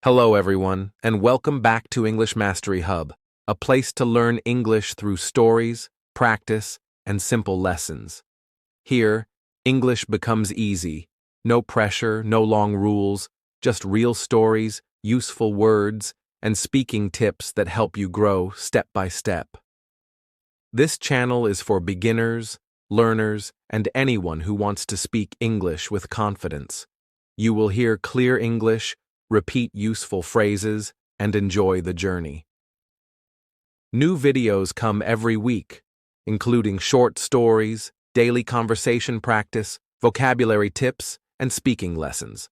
Hello, everyone, and welcome back to English Mastery Hub, a place to learn English through stories, practice, and simple lessons. Here, English becomes easy. No pressure, no long rules, just real stories, useful words, and speaking tips that help you grow step by step. This channel is for beginners, learners, and anyone who wants to speak English with confidence. You will hear clear English, repeat useful phrases, and enjoy the journey. New videos come every week, including short stories, daily conversation practice, vocabulary tips, and speaking lessons.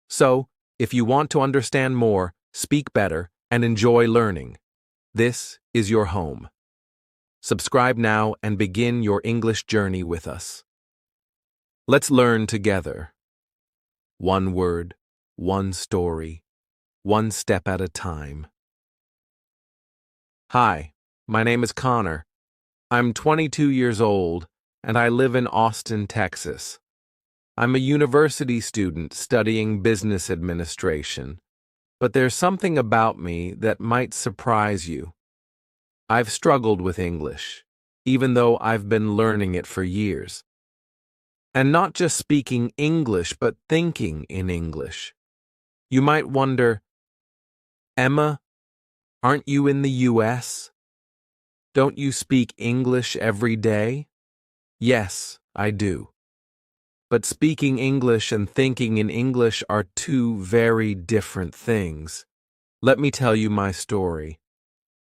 So, if you want to understand more, speak better, and enjoy learning, this is your home. Subscribe now and begin your English journey with us. Let's learn together. One word, one story, one step at a time. Hi, my name is Connor. I'm 22 years old, and I live in Austin, Texas. I'm a university student studying business administration, but there's something about me that might surprise you. I've struggled with English, even though I've been learning it for years. And not just speaking English, but thinking in English. You might wonder, Emma, aren't you in the US? Don't you speak English every day? Yes, I do. But speaking English and thinking in English are two very different things. Let me tell you my story.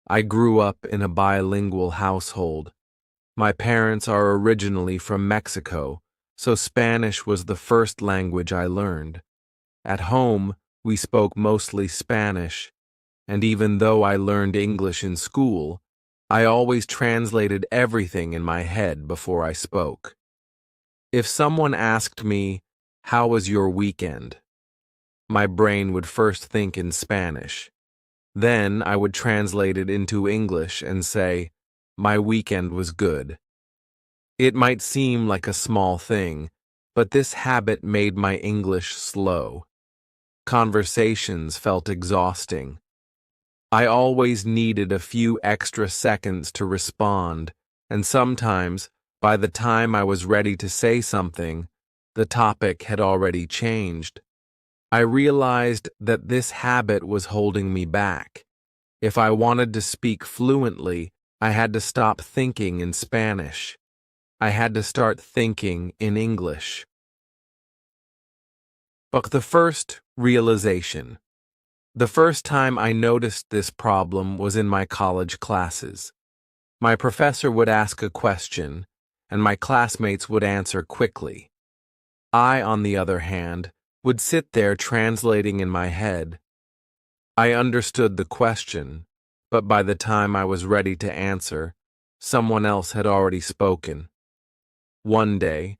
I grew up in a bilingual household. My parents are originally from Mexico, so Spanish was the first language I learned. At home, we spoke mostly Spanish, and even though I learned English in school, I always translated everything in my head before I spoke. If someone asked me, "How was your weekend?" my brain would first think in Spanish. Then I would translate it into English and say, "My weekend was good." It might seem like a small thing, but this habit made my English slow. Conversations felt exhausting. I always needed a few extra seconds to respond, and sometimes, by the time I was ready to say something, the topic had already changed. I realized that this habit was holding me back. If I wanted to speak fluently, I had to stop thinking in Spanish. I had to start thinking in English. But the first realization. The first time I noticed this problem was in my college classes. My professor would ask a question, and my classmates would answer quickly. I, on the other hand, would sit there translating in my head. I understood the question, but by the time I was ready to answer, someone else had already spoken. One day,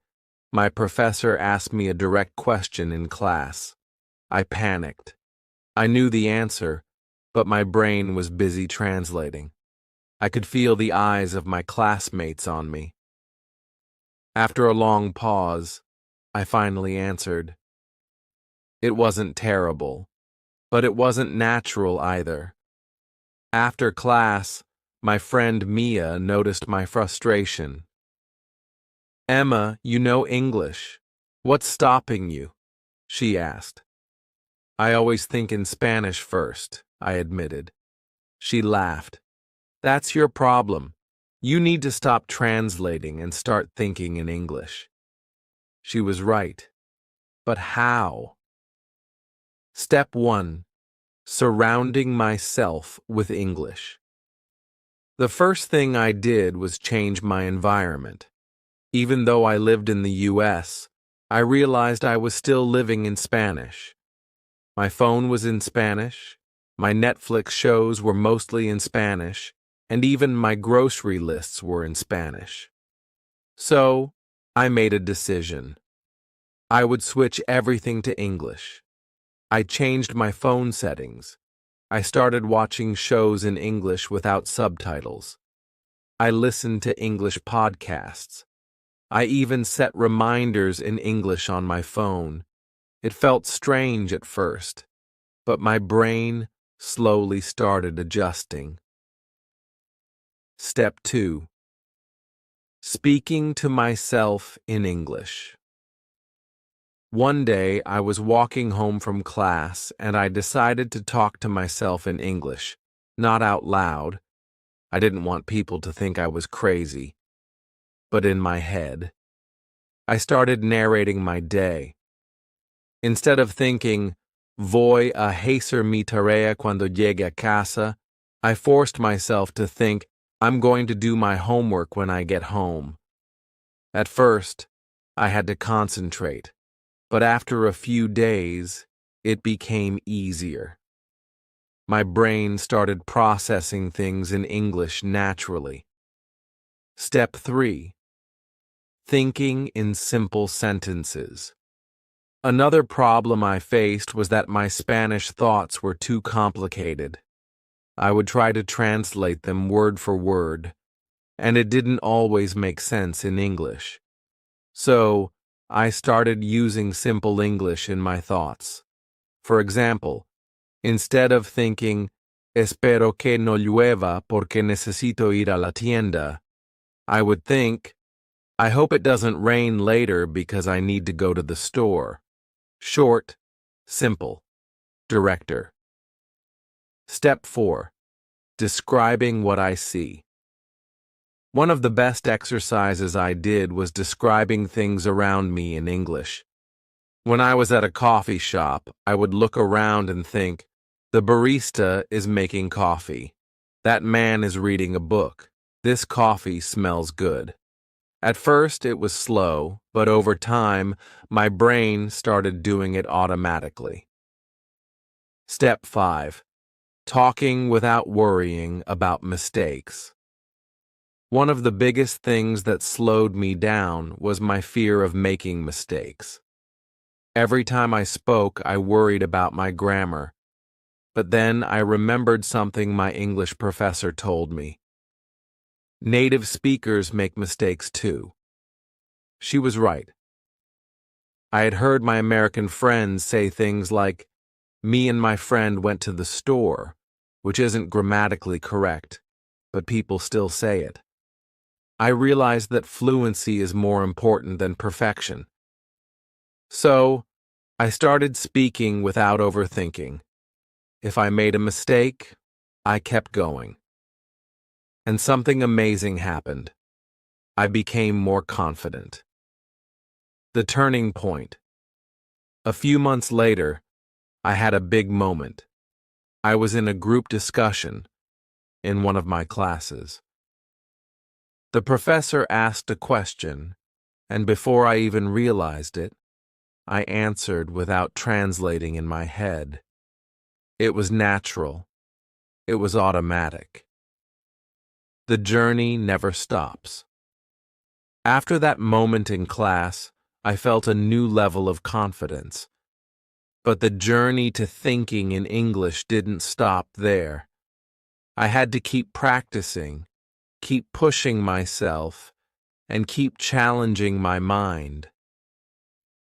my professor asked me a direct question in class. I panicked. I knew the answer, but my brain was busy translating. I could feel the eyes of my classmates on me. After a long pause, I finally answered. It wasn't terrible, but it wasn't natural either. After class, my friend Mia noticed my frustration. "Emma, you know English. What's stopping you?" she asked. "I always think in Spanish first," I admitted. She laughed. "That's your problem. You need to stop translating and start thinking in English." She was right. But how? Step 1. Surrounding myself with English. The first thing I did was change my environment. Even though I lived in the US, I realized I was still living in Spanish. My phone was in Spanish, my Netflix shows were mostly in Spanish, and even my grocery lists were in Spanish. So, I made a decision. I would switch everything to English. I changed my phone settings. I started watching shows in English without subtitles. I listened to English podcasts. I even set reminders in English on my phone. It felt strange at first. but my brain slowly started adjusting. Step 2. Speaking to myself in English. One day, I was walking home from class and I decided to talk to myself in English, not out loud. I didn't want people to think I was crazy, but in my head. I started narrating my day. Instead of thinking, voy a hacer mi tarea cuando llegue a casa, I forced myself to think, I'm going to do my homework when I get home. At first, I had to concentrate, but after a few days, it became easier. My brain started processing things in English naturally. Step 3. Thinking in simple sentences. Another problem I faced was that my Spanish thoughts were too complicated. I would try to translate them word for word, and it didn't always make sense in English. So, I started using simple English in my thoughts. For example, instead of thinking, espero que no llueva porque necesito ir a la tienda, I would think, I hope it doesn't rain later because I need to go to the store. Short, simple, director. Step 4. Describing what I see. One of the best exercises I did was describing things around me in English. When I was at a coffee shop, I would look around and think, the barista is making coffee. That man is reading a book. This coffee smells good. At first, it was slow, but over time, my brain started doing it automatically. Step 5. Talking without worrying about mistakes. One of the biggest things that slowed me down was my fear of making mistakes. Every time I spoke, I worried about my grammar. But then I remembered something my English professor told me. Native speakers make mistakes too. She was right. I had heard my American friends say things like, me and my friend went to the store, which isn't grammatically correct, but people still say it. I realized that fluency is more important than perfection. So, I started speaking without overthinking. If I made a mistake, I kept going. And something amazing happened. I became more confident. The turning point. A few months later, I had a big moment. I was in a group discussion in one of my classes. The professor asked a question, and before I even realized it, I answered without translating in my head. It was natural. It was automatic. The journey never stops. After that moment in class, I felt a new level of confidence. But the journey to thinking in English didn't stop there. I had to keep practicing, keep pushing myself, and keep challenging my mind.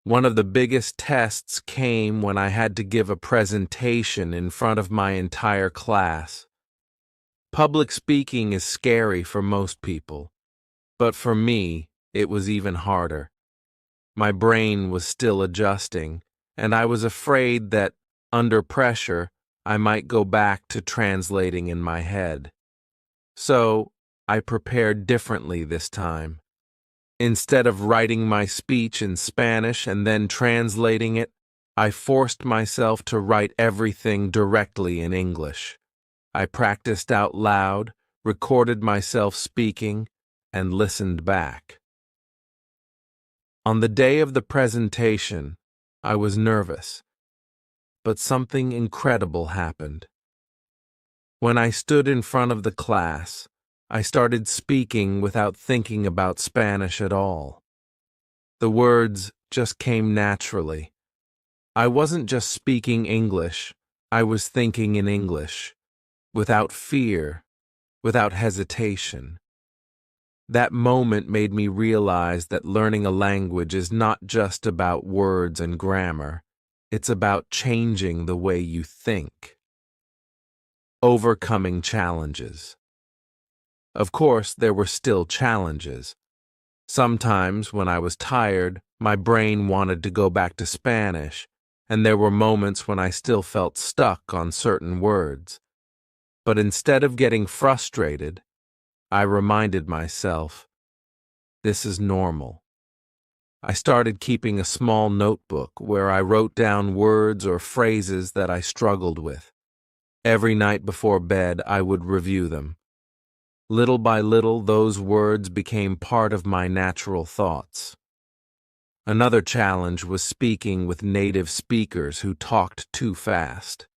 One of the biggest tests came when I had to give a presentation in front of my entire class. Public speaking is scary for most people, but for me, it was even harder. My brain was still adjusting, and I was afraid that, under pressure, I might go back to translating in my head. So, I prepared differently this time. Instead of writing my speech in Spanish and then translating it, I forced myself to write everything directly in English. I practiced out loud, recorded myself speaking, and listened back. On the day of the presentation, I was nervous, but something incredible happened. When I stood in front of the class, I started speaking without thinking about Spanish at all. The words just came naturally. I wasn't just speaking English, I was thinking in English, without fear, without hesitation. That moment made me realize that learning a language is not just about words and grammar. It's about changing the way you think. Overcoming challenges. Of course, there were still challenges. Sometimes, when I was tired, my brain wanted to go back to Spanish, and there were moments when I still felt stuck on certain words. But instead of getting frustrated, I reminded myself, this is normal. I started keeping a small notebook where I wrote down words or phrases that I struggled with. Every night before bed, I would review them. Little by little, those words became part of my natural thoughts. Another challenge was speaking with native speakers who talked too fast.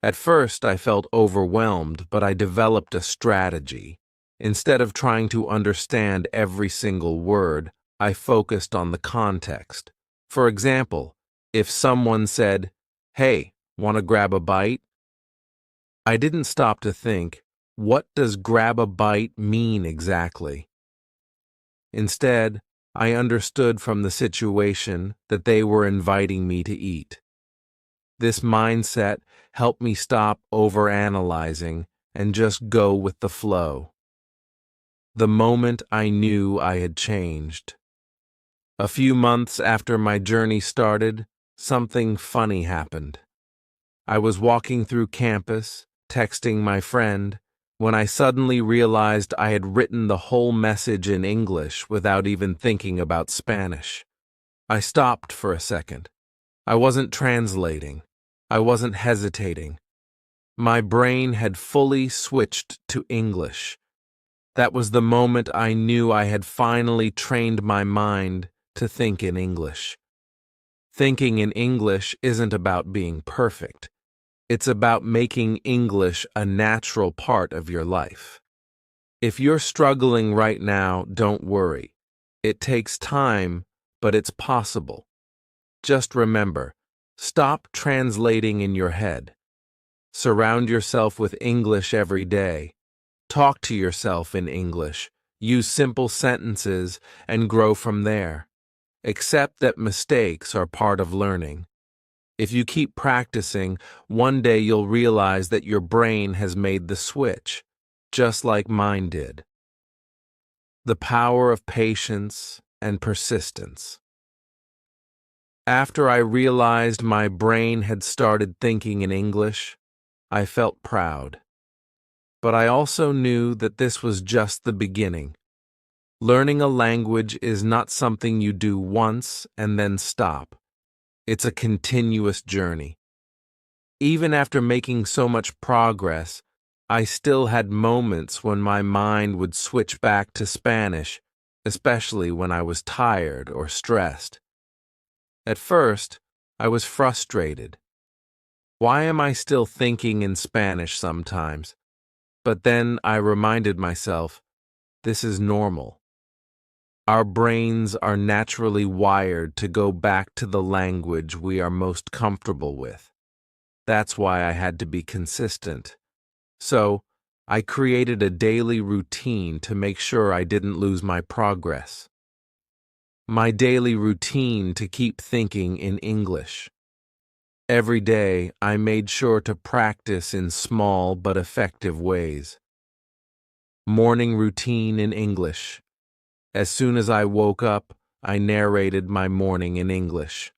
At first, I felt overwhelmed, but I developed a strategy. Instead of trying to understand every single word, I focused on the context. For example, if someone said, "Hey, want to grab a bite?" I didn't stop to think, what does grab a bite mean exactly? Instead, I understood from the situation that they were inviting me to eat. This mindset helped me stop overanalyzing and just go with the flow. The moment I knew I had changed. A few months after my journey started, something funny happened. I was walking through campus, texting my friend, when I suddenly realized I had written the whole message in English without even thinking about Spanish. I stopped for a second. I wasn't translating. I wasn't hesitating. My brain had fully switched to English. That was the moment I knew I had finally trained my mind to think in English. Thinking in English isn't about being perfect. It's about making English a natural part of your life. If you're struggling right now, don't worry. It takes time, but it's possible. Just remember, stop translating in your head. Surround yourself with English every day. Talk to yourself in English. Use simple sentences and grow from there. Accept that mistakes are part of learning. If you keep practicing, one day you'll realize that your brain has made the switch, just like mine did. The power of patience and persistence. After I realized my brain had started thinking in English, I felt proud. But I also knew that this was just the beginning. Learning a language is not something you do once and then stop. It's a continuous journey. Even after making so much progress, I still had moments when my mind would switch back to Spanish, especially when I was tired or stressed. At first, I was frustrated. Why am I still thinking in Spanish sometimes? But then I reminded myself, this is normal. Our brains are naturally wired to go back to the language we are most comfortable with. That's why I had to be consistent. So, I created a daily routine to make sure I didn't lose my progress. My daily routine to keep thinking in English. Every day, I made sure to practice in small but effective ways. Morning routine in English. As soon as I woke up, I narrated my morning in English.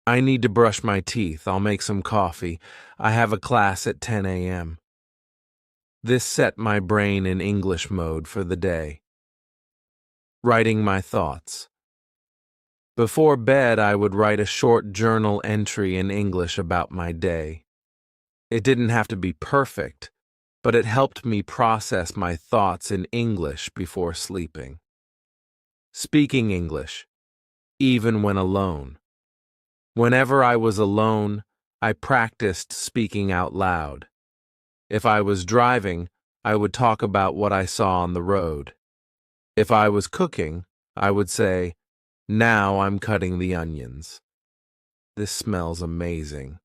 I need to brush my teeth. I'll make some coffee. I have a class at 10 a.m. This set my brain in English mode for the day. Writing my thoughts. Before bed, I would write a short journal entry in English about my day. It didn't have to be perfect, but it helped me process my thoughts in English before sleeping. Speaking English, even when alone. Whenever I was alone, I practiced speaking out loud. If I was driving, I would talk about what I saw on the road. If I was cooking, I would say, "Now I'm cutting the onions. This smells amazing."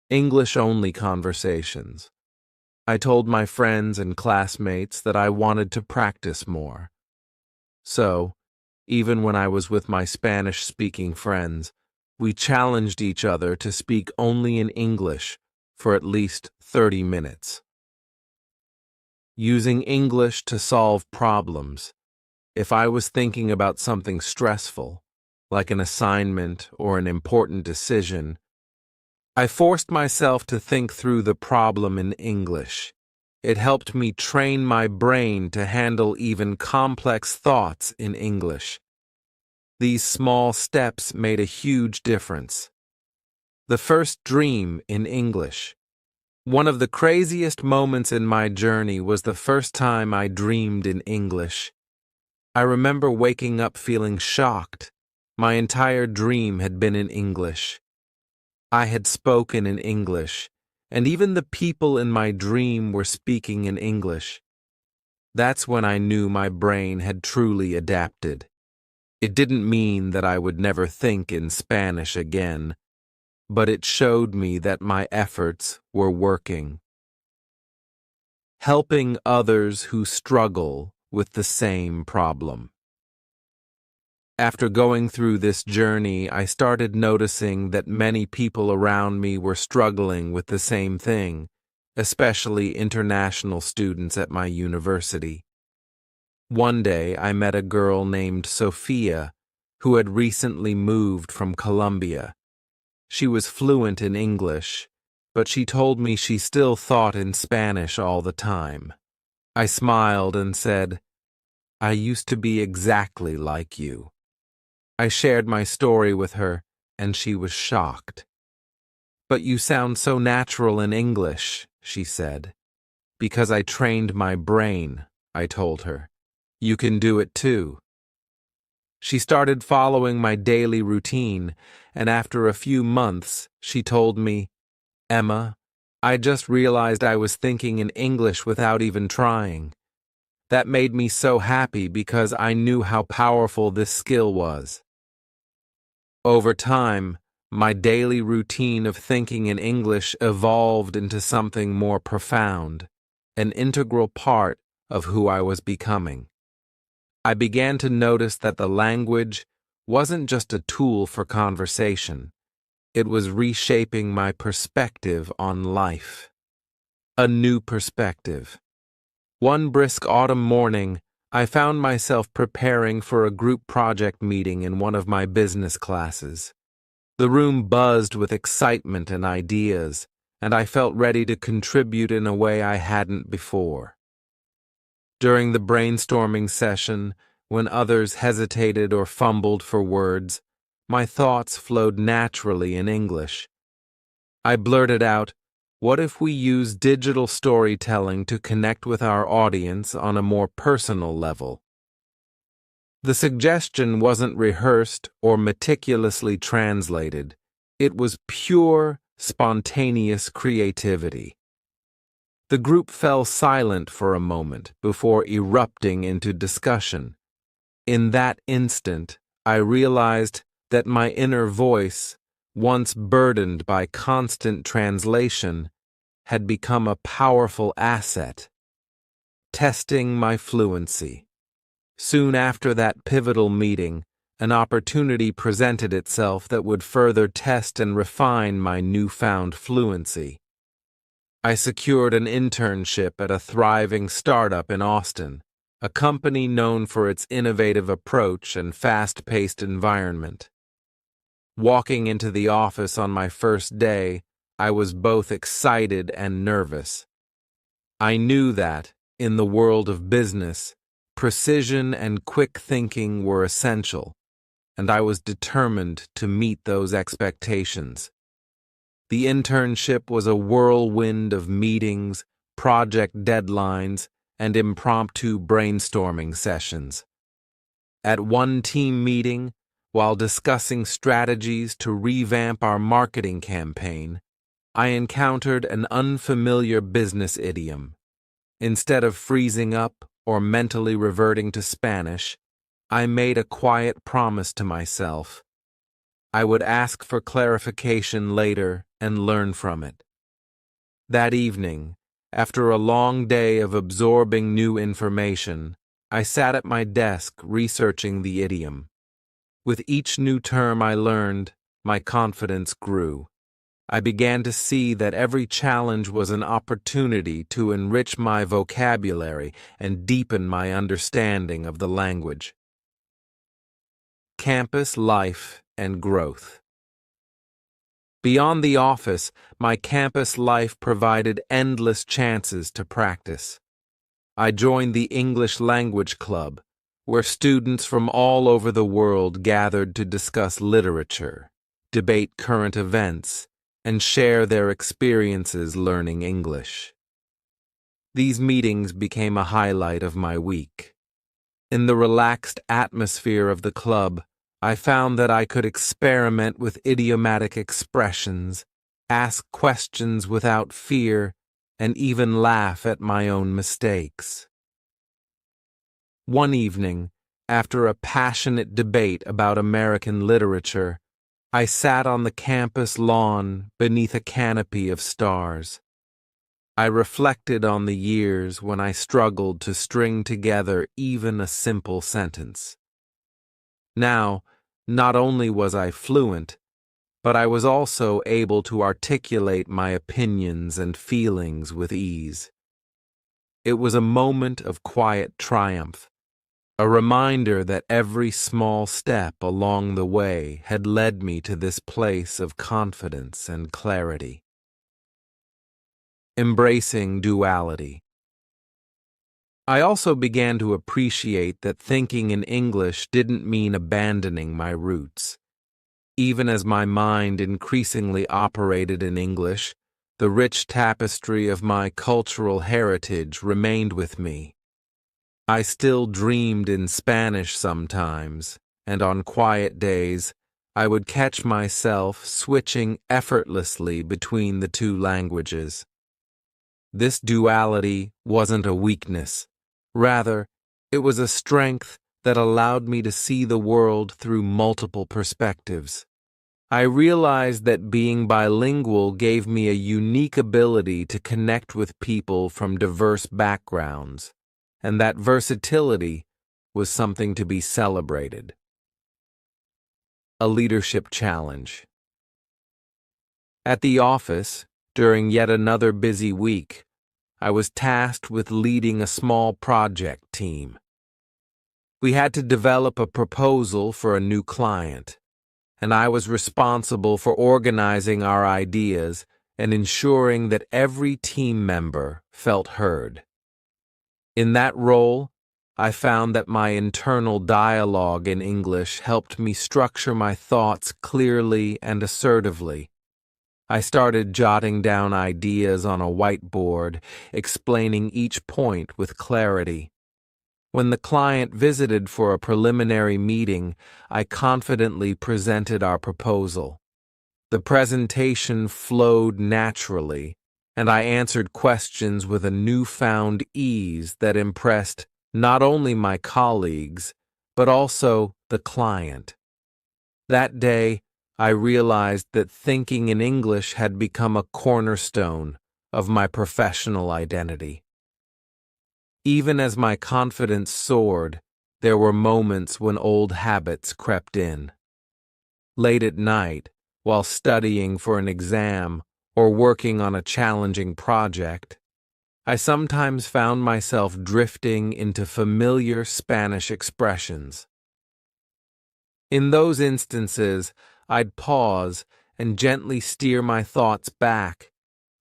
English-only conversations. I told my friends and classmates that I wanted to practice more. So, even when I was with my Spanish-speaking friends, we challenged each other to speak only in English for at least 30 minutes. Using English to solve problems. If I was thinking about something stressful, like an assignment or an important decision, I forced myself to think through the problem in English. It helped me train my brain to handle even complex thoughts in English. These small steps made a huge difference. The first dream in English. One of the craziest moments in my journey was the first time I dreamed in English. I remember waking up feeling shocked. My entire dream had been in English. I had spoken in English, and even the people in my dream were speaking in English. That's when I knew my brain had truly adapted. It didn't mean that I would never think in Spanish again, but it showed me that my efforts were working. Helping others who struggle with the same problem. After going through this journey, I started noticing that many people around me were struggling with the same thing, especially international students at my university. One day, I met a girl named Sophia, who had recently moved from Colombia. She was fluent in English, but she told me she still thought in Spanish all the time. I smiled and said, "I used to be exactly like you." I shared my story with her, and she was shocked. "But you sound so natural in English," she said. "Because I trained my brain," I told her. "You can do it too." She started following my daily routine, and after a few months, she told me, "Emma, I just realized I was thinking in English without even trying. That made me so happy because I knew how powerful this skill was." Over time, my daily routine of thinking in English evolved into something more profound, an integral part of who I was becoming. I began to notice that the language wasn't just a tool for conversation. It was reshaping my perspective on life. A new perspective. One brisk autumn morning, I found myself preparing for a group project meeting in one of my business classes. The room buzzed with excitement and ideas, and I felt ready to contribute in a way I hadn't before. During the brainstorming session, when others hesitated or fumbled for words, my thoughts flowed naturally in English. I blurted out, "What if we use digital storytelling to connect with our audience on a more personal level?" The suggestion wasn't rehearsed or meticulously translated. It was pure, spontaneous creativity. The group fell silent for a moment before erupting into discussion. In that instant, I realized that my inner voice, once burdened by constant translation, had become a powerful asset. Testing my fluency. Soon after that pivotal meeting, an opportunity presented itself that would further test and refine my newfound fluency. I secured an internship at a thriving startup in Austin, a company known for its innovative approach and fast-paced environment. Walking into the office on my first day, I was both excited and nervous. I knew that, in the world of business, precision and quick thinking were essential, and I was determined to meet those expectations. The internship was a whirlwind of meetings, project deadlines, and impromptu brainstorming sessions. At one team meeting, while discussing strategies to revamp our marketing campaign, I encountered an unfamiliar business idiom. Instead of freezing up or mentally reverting to Spanish, I made a quiet promise to myself. I would ask for clarification later and learn from it. That evening, after a long day of absorbing new information, I sat at my desk researching the idiom. With each new term I learned, my confidence grew. I began to see that every challenge was an opportunity to enrich my vocabulary and deepen my understanding of the language. Campus life and growth. Beyond the office, my campus life provided endless chances to practice. I joined the English Language Club, where students from all over the world gathered to discuss literature, debate current events, and share their experiences learning English. These meetings became a highlight of my week. In the relaxed atmosphere of the club, I found that I could experiment with idiomatic expressions, ask questions without fear, and even laugh at my own mistakes. One evening, after a passionate debate about American literature, I sat on the campus lawn beneath a canopy of stars. I reflected on the years when I struggled to string together even a simple sentence. Now, not only was I fluent, but I was also able to articulate my opinions and feelings with ease. It was a moment of quiet triumph, a reminder that every small step along the way had led me to this place of confidence and clarity. Embracing duality. I also began to appreciate that thinking in English didn't mean abandoning my roots. Even as my mind increasingly operated in English, the rich tapestry of my cultural heritage remained with me. I still dreamed in Spanish sometimes, and on quiet days, I would catch myself switching effortlessly between the two languages. This duality wasn't a weakness. Rather, it was a strength that allowed me to see the world through multiple perspectives. I realized that being bilingual gave me a unique ability to connect with people from diverse backgrounds, and that versatility was something to be celebrated. A leadership challenge. At the office, during yet another busy week, I was tasked with leading a small project team. We had to develop a proposal for a new client, and I was responsible for organizing our ideas and ensuring that every team member felt heard. In that role, I found that my internal dialogue in English helped me structure my thoughts clearly and assertively. I started jotting down ideas on a whiteboard, explaining each point with clarity. When the client visited for a preliminary meeting, I confidently presented our proposal. The presentation flowed naturally, and I answered questions with a newfound ease that impressed not only my colleagues, but also the client. That day, I realized that thinking in English had become a cornerstone of my professional identity. Even as my confidence soared, there were moments when old habits crept in. Late at night, while studying for an exam or working on a challenging project, I sometimes found myself drifting into familiar Spanish expressions. In those instances, I'd pause and gently steer my thoughts back,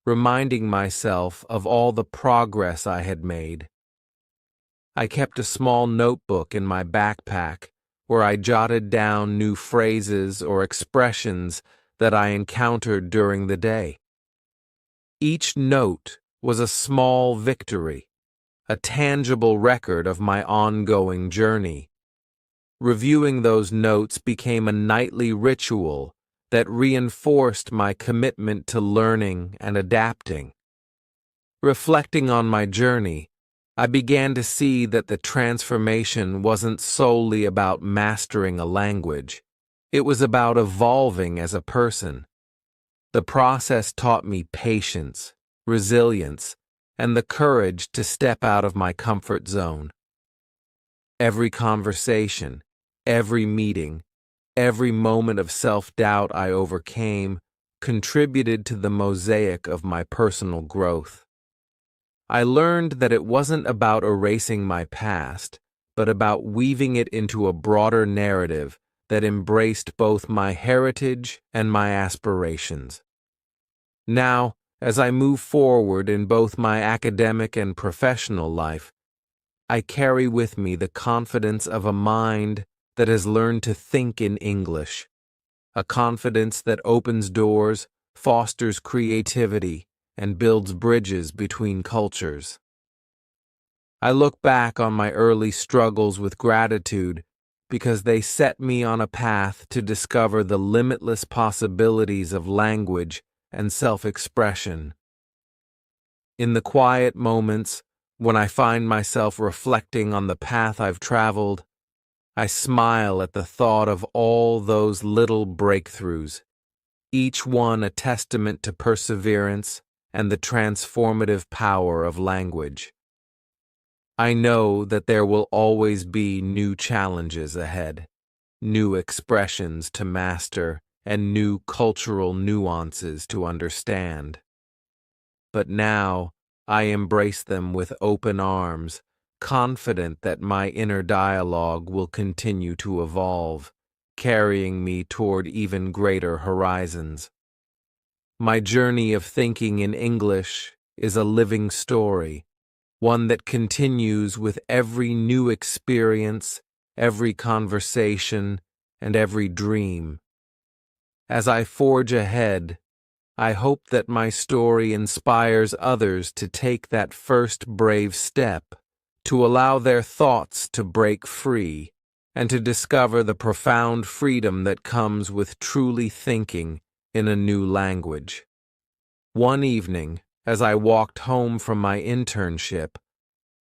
reminding myself of all the progress I had made. I kept a small notebook in my backpack where I jotted down new phrases or expressions that I encountered during the day. Each note was a small victory, a tangible record of my ongoing journey. Reviewing those notes became a nightly ritual that reinforced my commitment to learning and adapting. Reflecting on my journey, I began to see that the transformation wasn't solely about mastering a language. It was about evolving as a person. The process taught me patience, resilience, and the courage to step out of my comfort zone. Every conversation, every meeting, Every moment of self-doubt I overcame contributed to the mosaic of my personal growth. I learned that it wasn't about erasing my past, but about weaving it into a broader narrative that embraced both my heritage and my aspirations. Now, as I move forward in both my academic and professional life, I carry with me the confidence of a mind that has learned to think in English, a confidence that opens doors, fosters creativity, and builds bridges between cultures. I look back on my early struggles with gratitude because they set me on a path to discover the limitless possibilities of language and self-expression. In the quiet moments, when I find myself reflecting on the path I've traveled, I smile at the thought of all those little breakthroughs, each one a testament to perseverance and the transformative power of language. I know that there will always be new challenges ahead, new expressions to master, and new cultural nuances to understand. But now I embrace them with open arms, confident that my inner dialogue will continue to evolve, carrying me toward even greater horizons. My journey of thinking in English is a living story, one that continues with every new experience, every conversation, and every dream. As I forge ahead, I hope that my story inspires others to take that first brave step, to allow their thoughts to break free, and to discover the profound freedom that comes with truly thinking in a new language. One evening, as I walked home from my internship,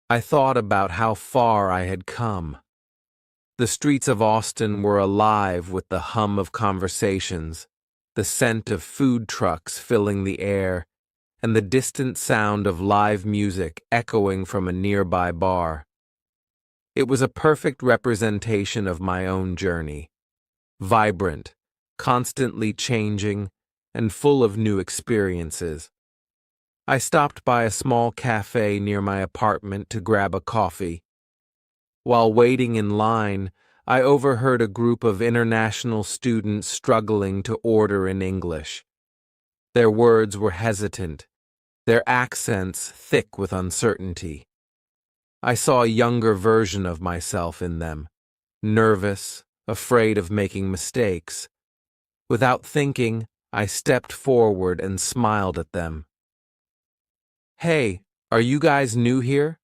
I thought about how far I had come. The streets of Austin were alive with the hum of conversations, the scent of food trucks filling the air, and the distant sound of live music echoing from a nearby bar. It was a perfect representation of my own journey, vibrant, constantly changing, and full of new experiences. I stopped by a small cafe near my apartment to grab a coffee. While waiting in line, I overheard a group of international students struggling to order in English. Their words were hesitant, their accents thick with uncertainty. I saw a younger version of myself in them, nervous, afraid of making mistakes. Without thinking, I stepped forward and smiled at them. "Hey, are you guys new here?"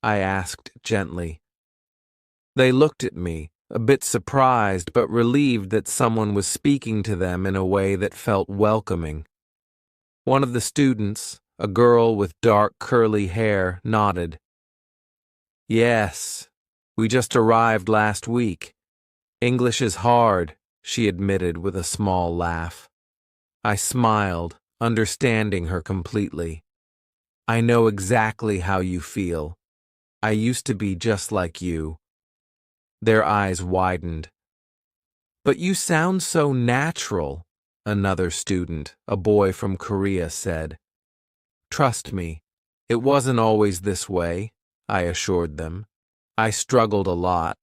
I asked gently. They looked at me, a bit surprised but relieved that someone was speaking to them in a way that felt welcoming. One of the students, a girl with dark curly hair, nodded. "Yes, we just arrived last week. English is hard," she admitted with a small laugh. I smiled, understanding her completely. "I know exactly how you feel. I used to be just like you." Their eyes widened. "But you sound so natural," another student, a boy from Korea, said. "Trust me, it wasn't always this way," I assured them. "I struggled a lot,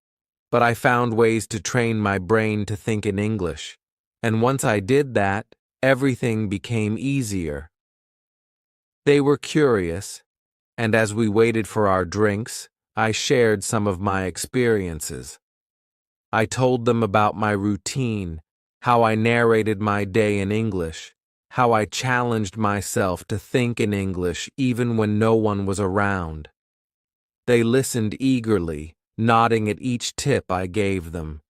but I found ways to train my brain to think in English, and once I did that, everything became easier." They were curious, and as we waited for our drinks, I shared some of my experiences. I told them about my routine, how I narrated my day in English, how I challenged myself to think in English even when no one was around. They listened eagerly, nodding at each tip I gave them.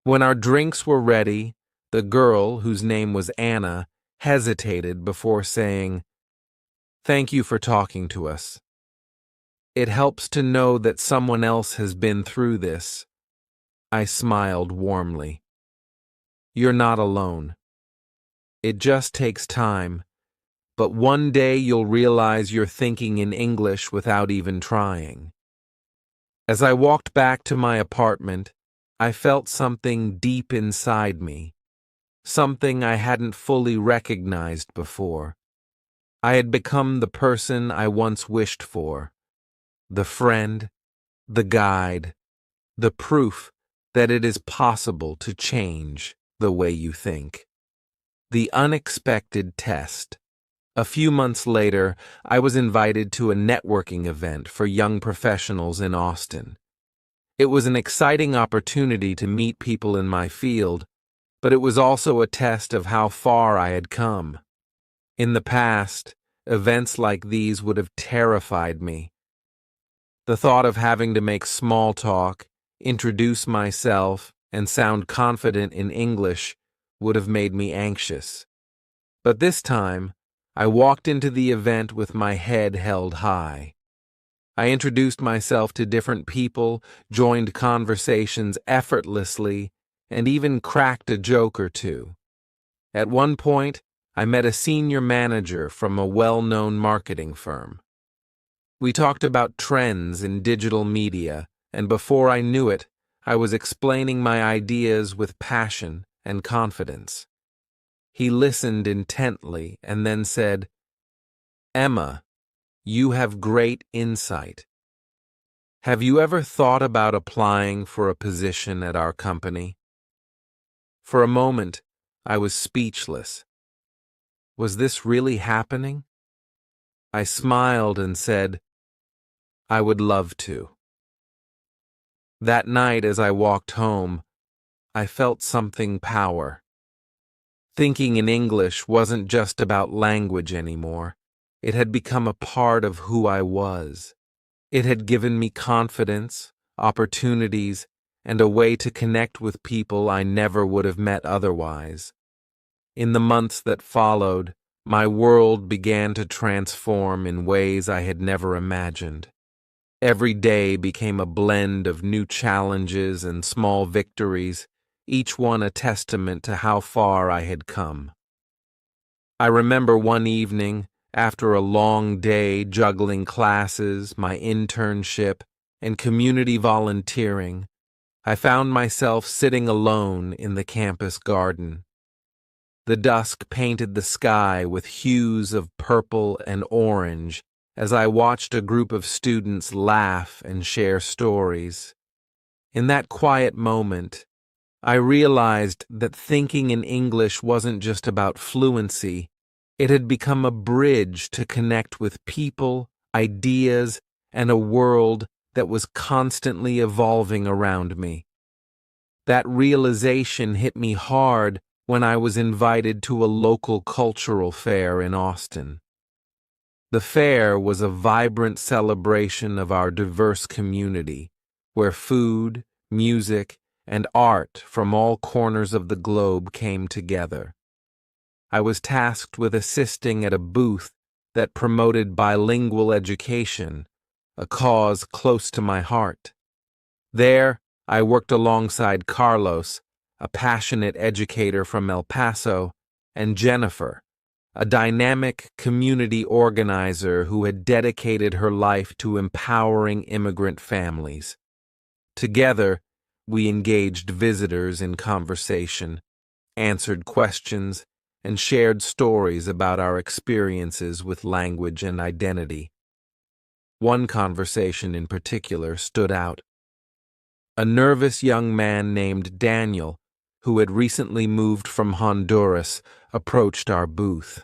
When our drinks were ready, the girl, whose name was Anna, hesitated before saying, "Thank you for talking to us. It helps to know that someone else has been through this." I smiled warmly. "You're not alone. It just takes time, but one day you'll realize you're thinking in English without even trying." As I walked back to my apartment, I felt something deep inside me, something I hadn't fully recognized before. I had become the person I once wished for, the friend, the guide, the proof that it is possible to change the way you think. The unexpected test. A few months later, I was invited to a networking event for young professionals in Austin. It was an exciting opportunity to meet people in my field, but it was also a test of how far I had come. In the past, events like these would have terrified me. The thought of having to make small talk, introduce myself, and sound confident in English would have made me anxious. But this time, I walked into the event with my head held high. I introduced myself to different people, joined conversations effortlessly, and even cracked a joke or two. At one point, I met a senior manager from a well-known marketing firm. We talked about trends in digital media, and before I knew it, I was explaining my ideas with passion and confidence. He listened intently and then said, "Emma, you have great insight. Have you ever thought about applying for a position at our company?" For a moment, I was speechless. Was this really happening? I smiled and said, "I would love to." That night, as I walked home, I felt something power. Thinking in English wasn't just about language anymore. It had become a part of who I was. It had given me confidence, opportunities, and a way to connect with people I never would have met otherwise. In the months that followed, my world began to transform in ways I had never imagined. Every day became a blend of new challenges and small victories, each one a testament to how far I had come. I remember one evening, after a long day juggling classes, my internship, and community volunteering, I found myself sitting alone in the campus garden. The dusk painted the sky with hues of purple and orange as I watched a group of students laugh and share stories. In that quiet moment, I realized that thinking in English wasn't just about fluency. It had become a bridge to connect with people, ideas, and a world that was constantly evolving around me. That realization hit me hard when I was invited to a local cultural fair in Austin. The fair was a vibrant celebration of our diverse community, where food, music, and art from all corners of the globe came together. I was tasked with assisting at a booth that promoted bilingual education, a cause close to my heart. There, I worked alongside Carlos, a passionate educator from El Paso, and Jennifer, a dynamic community organizer who had dedicated her life to empowering immigrant families. Together, we engaged visitors in conversation, answered questions, and shared stories about our experiences with language and identity. One conversation in particular stood out. A nervous young man named Daniel, who had recently moved from Honduras, approached our booth.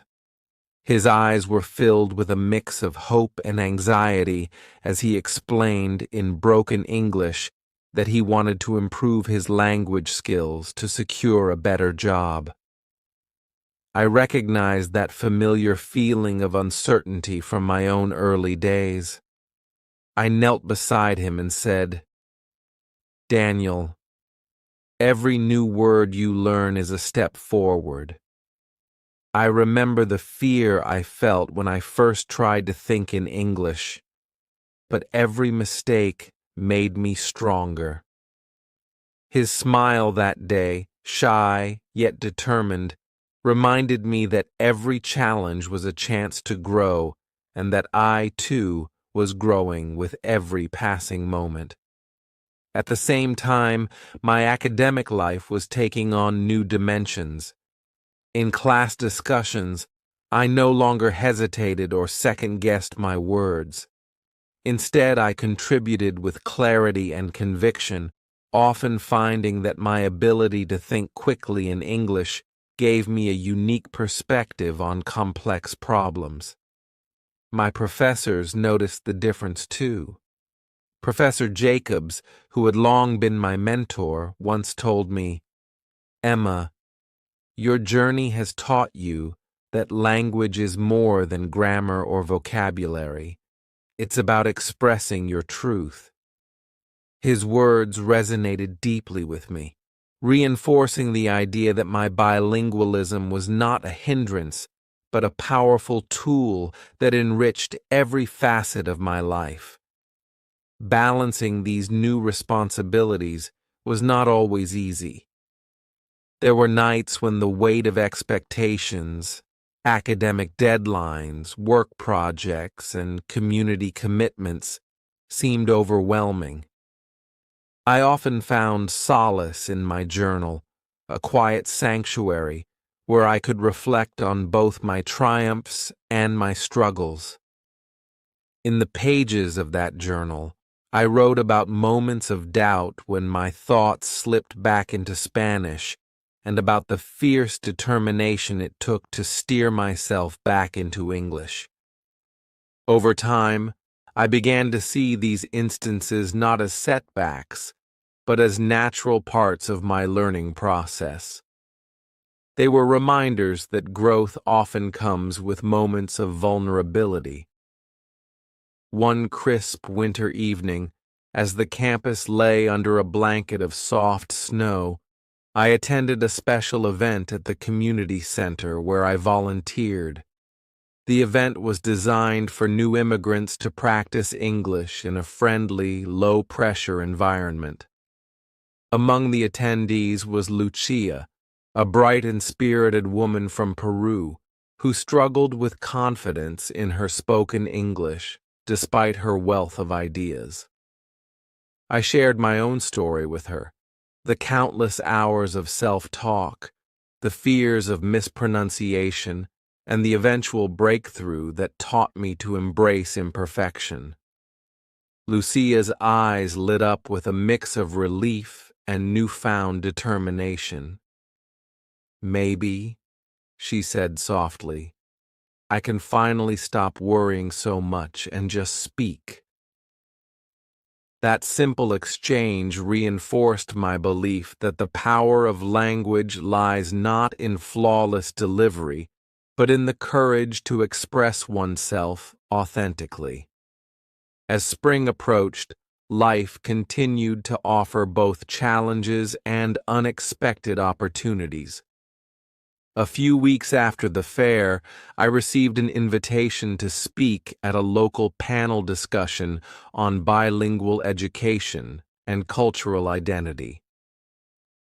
His eyes were filled with a mix of hope and anxiety as he explained in broken English that he wanted to improve his language skills to secure a better job. I recognized that familiar feeling of uncertainty from my own early days. I knelt beside him and said, "Daniel, every new word you learn is a step forward. I remember the fear I felt when I first tried to think in English, but every mistake made me stronger." His smile that day, shy yet determined, reminded me that every challenge was a chance to grow and that I, too, was growing with every passing moment. At the same time, my academic life was taking on new dimensions. In class discussions, I no longer hesitated or second-guessed my words. Instead, I contributed with clarity and conviction, often finding that my ability to think quickly in English gave me a unique perspective on complex problems. My professors noticed the difference too. Professor Jacobs, who had long been my mentor, once told me, "Emma, your journey has taught you that language is more than grammar or vocabulary. It's about expressing your truth." His words resonated deeply with me, reinforcing the idea that my bilingualism was not a hindrance, but a powerful tool that enriched every facet of my life. Balancing these new responsibilities was not always easy. There were nights when the weight of expectations, academic deadlines, work projects, and community commitments seemed overwhelming. I often found solace in my journal, a quiet sanctuary where I could reflect on both my triumphs and my struggles. In the pages of that journal, I wrote about moments of doubt when my thoughts slipped back into Spanish, and about the fierce determination it took to steer myself back into English. Over time, I began to see these instances not as setbacks, but as natural parts of my learning process. They were reminders that growth often comes with moments of vulnerability. One crisp winter evening, as the campus lay under a blanket of soft snow, I attended a special event at the community center where I volunteered. The event was designed for new immigrants to practice English in a friendly, low-pressure environment. Among the attendees was Lucia, a bright and spirited woman from Peru, who struggled with confidence in her spoken English despite her wealth of ideas. I shared my own story with her, the countless hours of self-talk, the fears of mispronunciation, and the eventual breakthrough that taught me to embrace imperfection. Lucia's eyes lit up with a mix of relief and newfound determination. "Maybe," she said softly, "I can finally stop worrying so much and just speak." That simple exchange reinforced my belief that the power of language lies not in flawless delivery, but in the courage to express oneself authentically. As spring approached, life continued to offer both challenges and unexpected opportunities. A few weeks after the fair, I received an invitation to speak at a local panel discussion on bilingual education and cultural identity.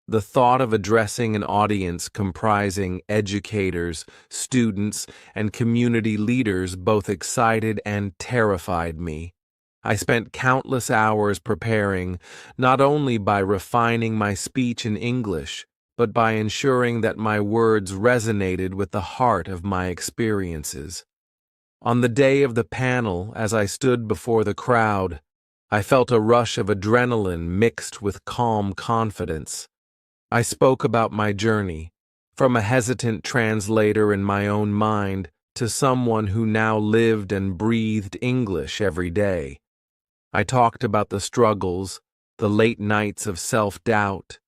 The thought of addressing an audience comprising educators, students, and community leaders both excited and terrified me. I spent countless hours preparing, not only by refining my speech in English, but by ensuring that my words resonated with the heart of my experiences. On the day of the panel, as I stood before the crowd, I felt a rush of adrenaline mixed with calm confidence. I spoke about my journey, from a hesitant translator in my own mind to someone who now lived and breathed English every day. I talked about the struggles, the late nights of self-doubt,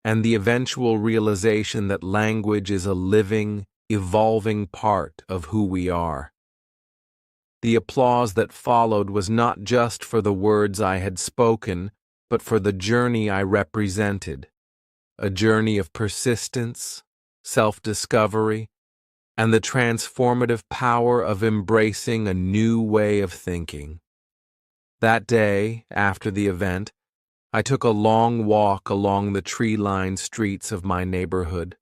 and the eventual realization that language is a living, evolving part of who we are. The applause that followed was not just for the words I had spoken, but for the journey I represented, a journey of persistence, self-discovery, and the transformative power of embracing a new way of thinking. That day, after the event, I took a long walk along the tree-lined streets of my neighborhood.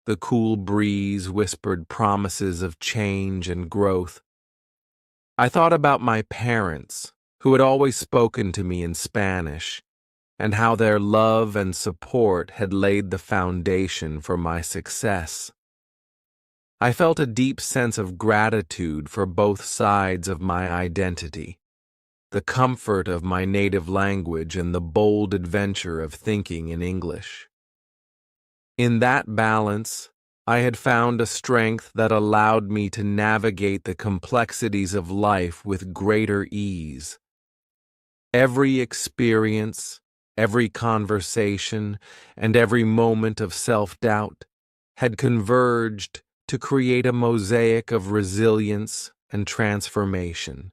The cool breeze whispered promises of change and growth. I thought about my parents, who had always spoken to me in Spanish, and how their love and support had laid the foundation for my success. I felt a deep sense of gratitude for both sides of my identity, the comfort of my native language and the bold adventure of thinking in English. In that balance, I had found a strength that allowed me to navigate the complexities of life with greater ease. Every experience, every conversation, and every moment of self-doubt had converged to create a mosaic of resilience and transformation.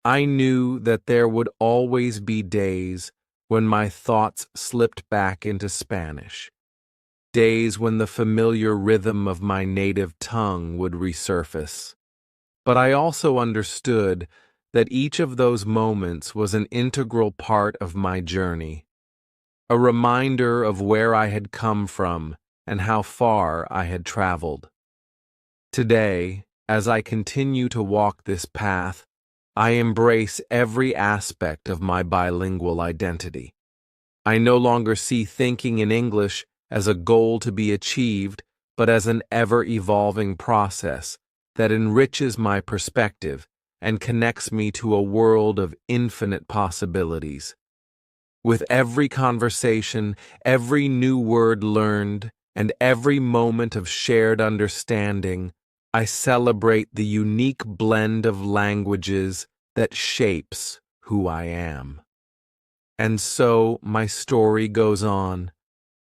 I knew that there would always be days when my thoughts slipped back into Spanish, days when the familiar rhythm of my native tongue would resurface. But I also understood that each of those moments was an integral part of my journey, a reminder of where I had come from and how far I had traveled. Today, as I continue to walk this path, I embrace every aspect of my bilingual identity. I no longer see thinking in English as a goal to be achieved, but as an ever-evolving process that enriches my perspective and connects me to a world of infinite possibilities. With every conversation, every new word learned, and every moment of shared understanding, I celebrate the unique blend of languages that shapes who I am. And so my story goes on,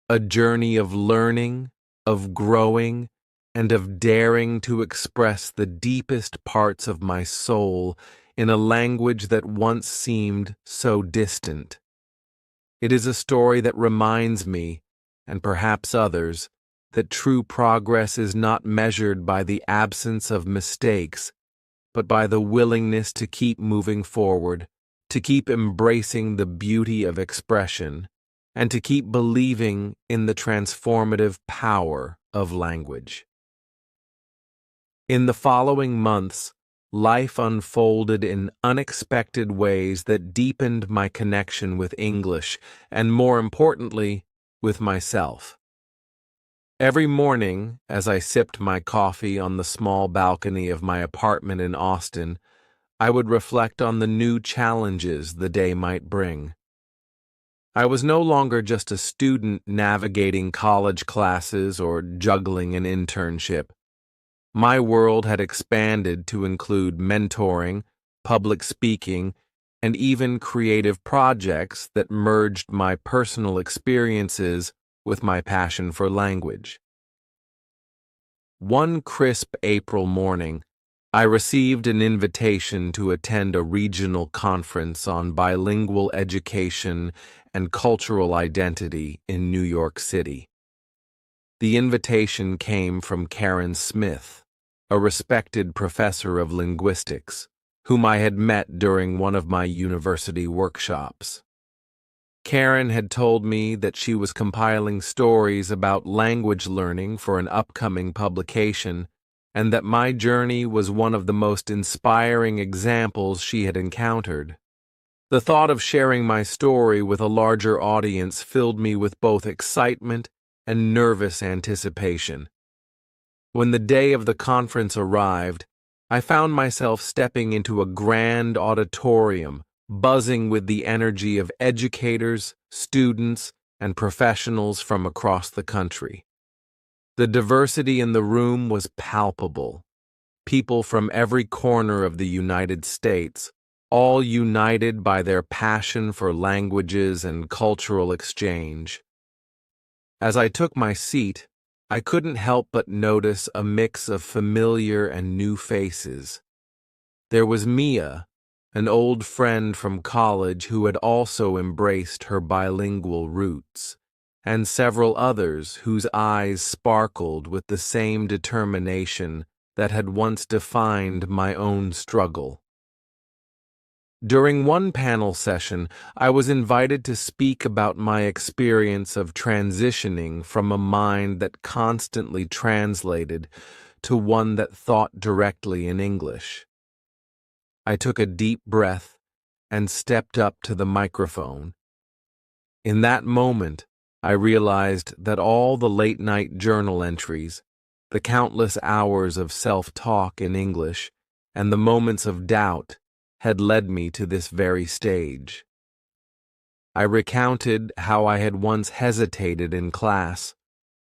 a journey of learning, of growing, and of daring to express the deepest parts of my soul in a language that once seemed so distant. It is a story that reminds me, and perhaps others, that true progress is not measured by the absence of mistakes, but by the willingness to keep moving forward, to keep embracing the beauty of expression, and to keep believing in the transformative power of language. In the following months, life unfolded in unexpected ways that deepened my connection with English and, more importantly, with myself. Every morning, as I sipped my coffee on the small balcony of my apartment in Austin, I would reflect on the new challenges the day might bring. I was no longer just a student navigating college classes or juggling an internship. My world had expanded to include mentoring, public speaking, and even creative projects that merged my personal experiences with my passion for language. One crisp April morning, I received an invitation to attend a regional conference on bilingual education and cultural identity in New York City. The invitation came from Karen Smith, a respected professor of linguistics, whom I had met during one of my university workshops. Karen had told me that she was compiling stories about language learning for an upcoming publication, and that my journey was one of the most inspiring examples she had encountered. The thought of sharing my story with a larger audience filled me with both excitement and nervous anticipation. When the day of the conference arrived, I found myself stepping into a grand auditorium, buzzing with the energy of educators, students, and professionals from across the country. The diversity in the room was palpable. People from every corner of the United States, all united by their passion for languages and cultural exchange. As I took my seat, I couldn't help but notice a mix of familiar and new faces. There was Mia, an old friend from college who had also embraced her bilingual roots, and several others whose eyes sparkled with the same determination that had once defined my own struggle. During one panel session, I was invited to speak about my experience of transitioning from a mind that constantly translated to one that thought directly in English. I took a deep breath and stepped up to the microphone, In that moment, I realized that all the late-night journal entries, the countless hours of self-talk in English, and the moments of doubt had led me to this very stage. I recounted how I had once hesitated in class,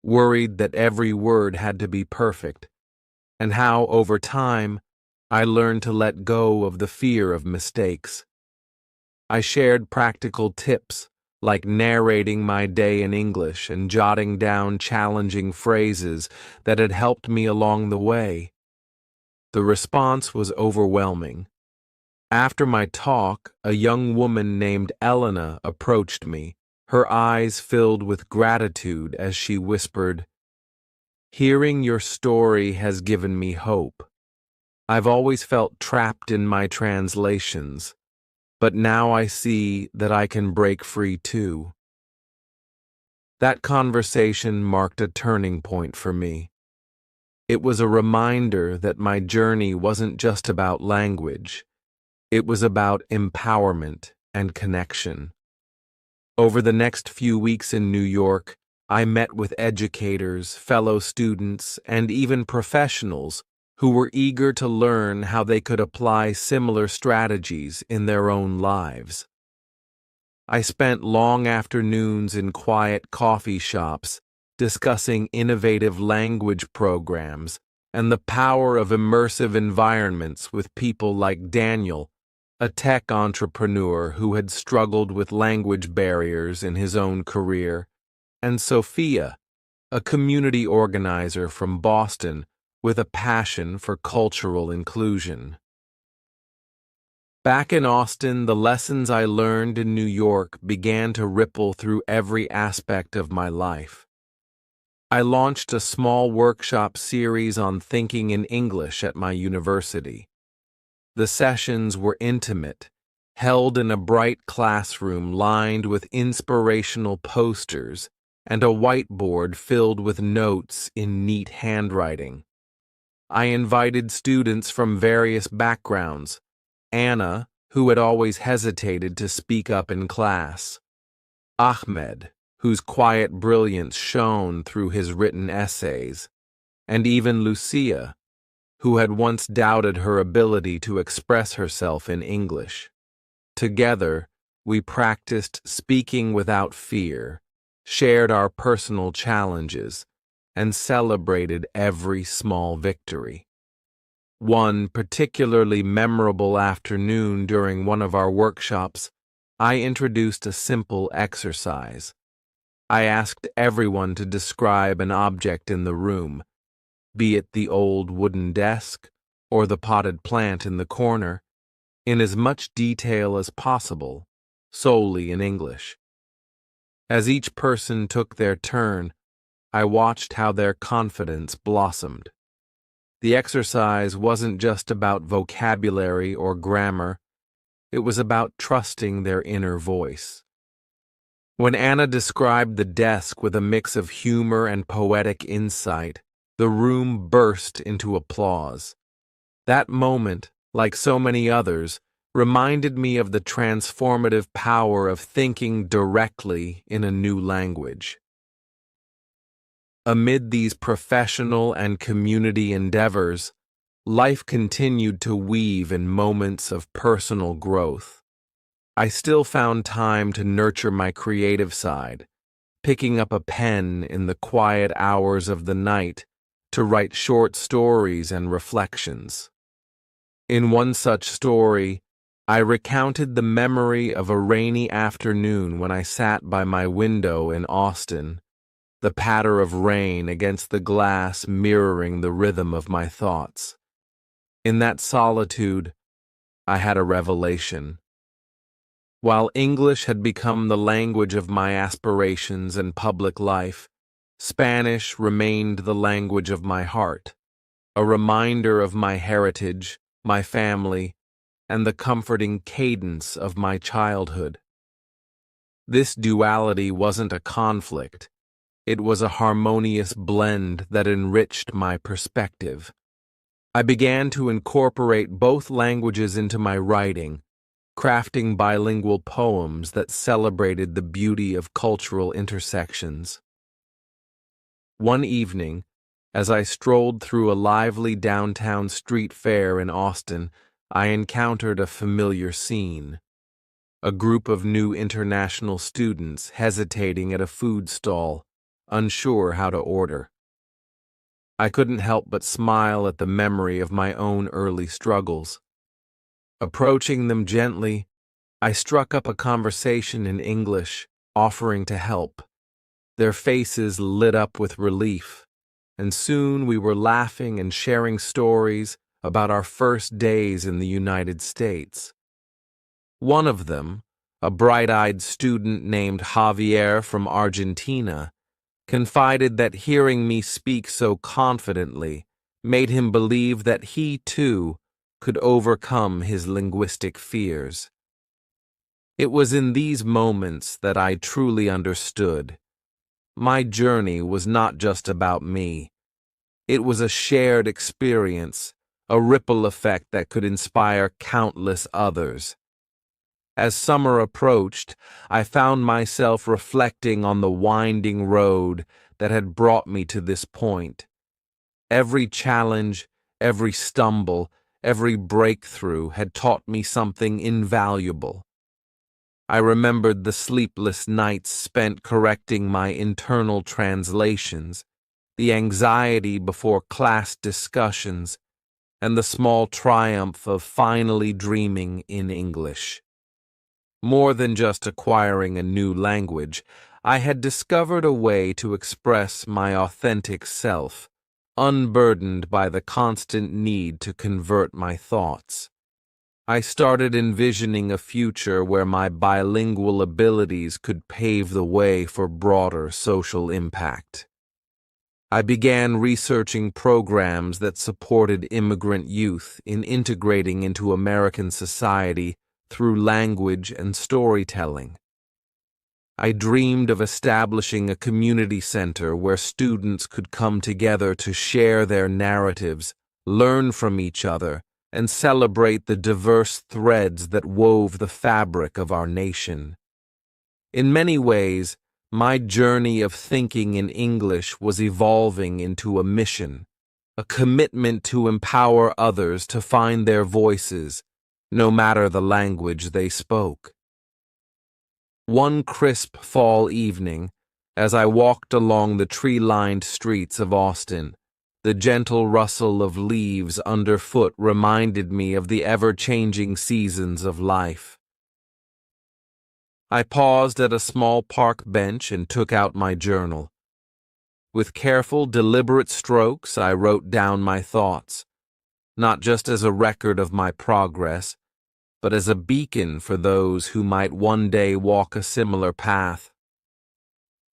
worried that every word had to be perfect, and how, over time, I learned to let go of the fear of mistakes. I shared practical tips, like narrating my day in English and jotting down challenging phrases that had helped me along the way. The response was overwhelming. After my talk, a young woman named Elena approached me, her eyes filled with gratitude as she whispered, "Hearing your story has given me hope. I've always felt trapped in my translations, but now I see that I can break free too." That conversation marked a turning point for me. It was a reminder that my journey wasn't just about language. It was about empowerment and connection. Over the next few weeks in New York, I met with educators, fellow students, and even professionals who were eager to learn how they could apply similar strategies in their own lives. I spent long afternoons in quiet coffee shops discussing innovative language programs and the power of immersive environments with people like Daniel, a tech entrepreneur who had struggled with language barriers in his own career, and Sophia, a community organizer from Boston with a passion for cultural inclusion. Back in Austin, the lessons I learned in New York began to ripple through every aspect of my life. I launched a small workshop series on thinking in English at my university. The sessions were intimate, held in a bright classroom lined with inspirational posters and a whiteboard filled with notes in neat handwriting. I invited students from various backgrounds: Anna, who had always hesitated to speak up in class; Ahmed, whose quiet brilliance shone through his written essays; and even Lucia, who had once doubted her ability to express herself in English. Together, we practiced speaking without fear, shared our personal challenges, and celebrated every small victory. One particularly memorable afternoon during one of our workshops, I introduced a simple exercise. I asked everyone to describe an object in the room, be it the old wooden desk or the potted plant in the corner, in as much detail as possible, solely in English. As each person took their turn, I watched how their confidence blossomed. The exercise wasn't just about vocabulary or grammar, it was about trusting their inner voice. When Anna described the desk with a mix of humor and poetic insight, the room burst into applause. That moment, like so many others, reminded me of the transformative power of thinking directly in a new language. Amid these professional and community endeavors, life continued to weave in moments of personal growth. I still found time to nurture my creative side, picking up a pen in the quiet hours of the night to write short stories and reflections. In one such story, I recounted the memory of a rainy afternoon when I sat by my window in Austin, the patter of rain against the glass mirroring the rhythm of my thoughts. In that solitude, I had a revelation. While English had become the language of my aspirations and public life, Spanish remained the language of my heart, a reminder of my heritage, my family, and the comforting cadence of my childhood. This duality wasn't a conflict. It was a harmonious blend that enriched my perspective. I began to incorporate both languages into my writing, crafting bilingual poems that celebrated the beauty of cultural intersections. One evening, as I strolled through a lively downtown street fair in Austin, I encountered a familiar scene. A group of new international students hesitating at a food stall, unsure how to order. I couldn't help but smile at the memory of my own early struggles. Approaching them gently, I struck up a conversation in English, offering to help. Their faces lit up with relief, and soon we were laughing and sharing stories about our first days in the United States. One of them, a bright-eyed student named Javier from Argentina, confided that hearing me speak so confidently made him believe that he, too, could overcome his linguistic fears. It was in these moments that I truly understood. My journey was not just about me. It was a shared experience, a ripple effect that could inspire countless others. As summer approached, I found myself reflecting on the winding road that had brought me to this point. Every challenge, every stumble, every breakthrough had taught me something invaluable. I remembered the sleepless nights spent correcting my internal translations, the anxiety before class discussions, and the small triumph of finally dreaming in English. More than just acquiring a new language, I had discovered a way to express my authentic self, unburdened by the constant need to convert my thoughts. I started envisioning a future where my bilingual abilities could pave the way for broader social impact. I began researching programs that supported immigrant youth in integrating into American society through language and storytelling. I dreamed of establishing a community center where students could come together to share their narratives, learn from each other, and celebrate the diverse threads that wove the fabric of our nation. In many ways, my journey of thinking in English was evolving into a mission, a commitment to empower others to find their voices, no matter the language they spoke. One crisp fall evening, as I walked along the tree-lined streets of Austin, the gentle rustle of leaves underfoot reminded me of the ever-changing seasons of life. I paused at a small park bench and took out my journal. With careful, deliberate strokes, I wrote down my thoughts, not just as a record of my progress, but as a beacon for those who might one day walk a similar path.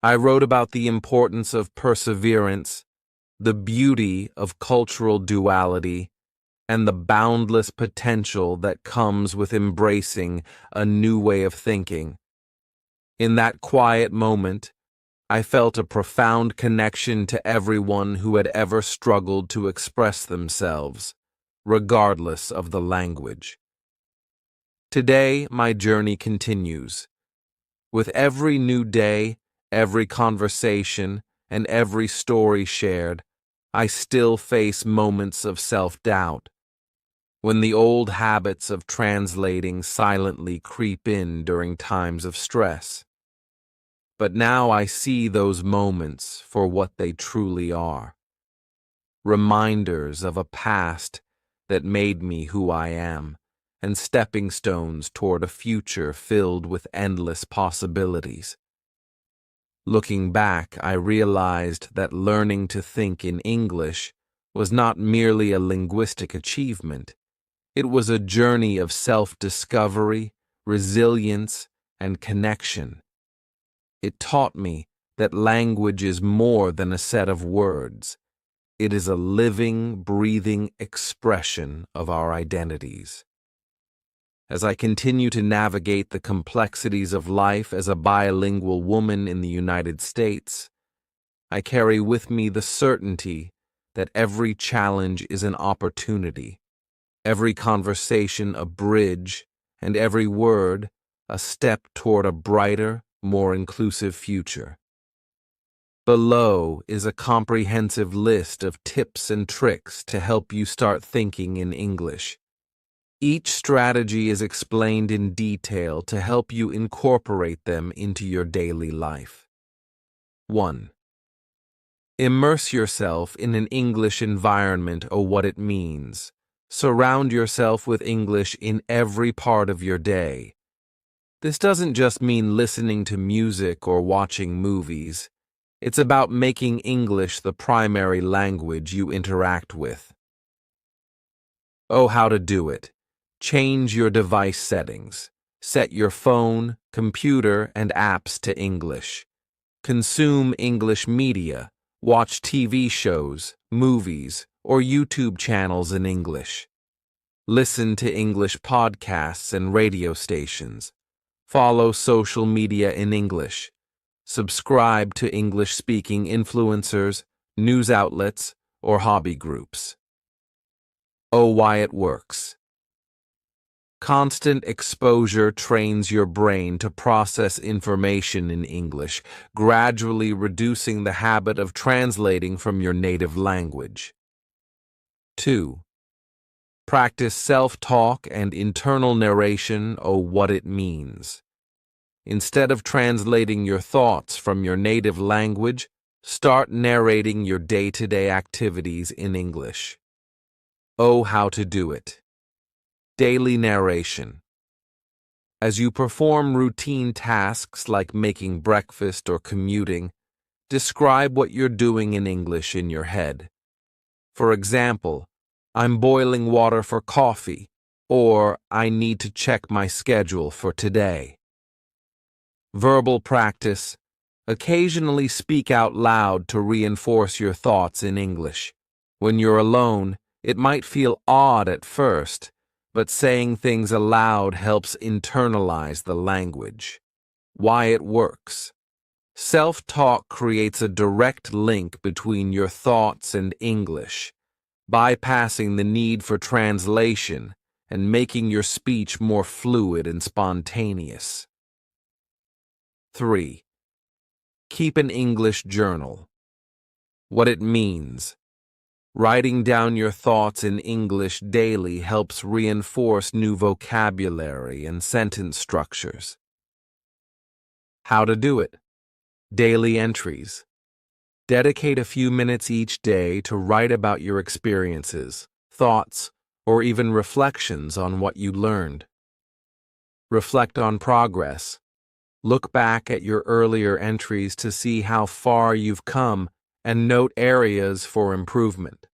I wrote about the importance of perseverance, the beauty of cultural duality, and the boundless potential that comes with embracing a new way of thinking. In that quiet moment, I felt a profound connection to everyone who had ever struggled to express themselves, regardless of the language. Today, my journey continues. With every new day, every conversation, and every story shared, I still face moments of self-doubt, when the old habits of translating silently creep in during times of stress. But now I see those moments for what they truly are. Reminders of a past that made me who I am, and stepping stones toward a future filled with endless possibilities. Looking back, I realized that learning to think in English was not merely a linguistic achievement. It was a journey of self-discovery, resilience, and connection. It taught me that language is more than a set of words. It is a living, breathing expression of our identities. As I continue to navigate the complexities of life as a bilingual woman in the United States, I carry with me the certainty that every challenge is an opportunity, every conversation a bridge, and every word a step toward a brighter, more inclusive future. Below is a comprehensive list of tips and tricks to help you start thinking in English. Each strategy is explained in detail to help you incorporate them into your daily life. 1. Immerse yourself in an English environment or what it means. Surround yourself with English in every part of your day. This doesn't just mean listening to music or watching movies. It's about making English the primary language you interact with. Oh, how to do it. Change your device settings. Set your phone, computer, and apps to English. Consume English media. Watch TV shows, movies, or YouTube channels in English. Listen to English podcasts and radio stations. Follow social media in English. Subscribe to English-speaking influencers, news outlets, or hobby groups. Oh, why it works. Constant exposure trains your brain to process information in English, gradually reducing the habit of translating from your native language. 2. Practice self-talk and internal narration of what it means. Instead of translating your thoughts from your native language, start narrating your day-to-day activities in English. Oh, how to do it. Daily narration. As you perform routine tasks like making breakfast or commuting, describe what you're doing in English in your head. For example, I'm boiling water for coffee, or I need to check my schedule for today. Verbal practice. Occasionally speak out loud to reinforce your thoughts in English. When you're alone, it might feel odd at first, but saying things aloud helps internalize the language. Why it works. Self-talk creates a direct link between your thoughts and English, bypassing the need for translation and making your speech more fluid and spontaneous. 3. Keep an English journal. What it means. Writing down your thoughts in English daily helps reinforce new vocabulary and sentence structures. How to do it. Daily entries. Dedicate a few minutes each day to write about your experiences, thoughts, or even reflections on what you learned. Reflect on progress. Look back at your earlier entries to see how far you've come and note areas for improvement.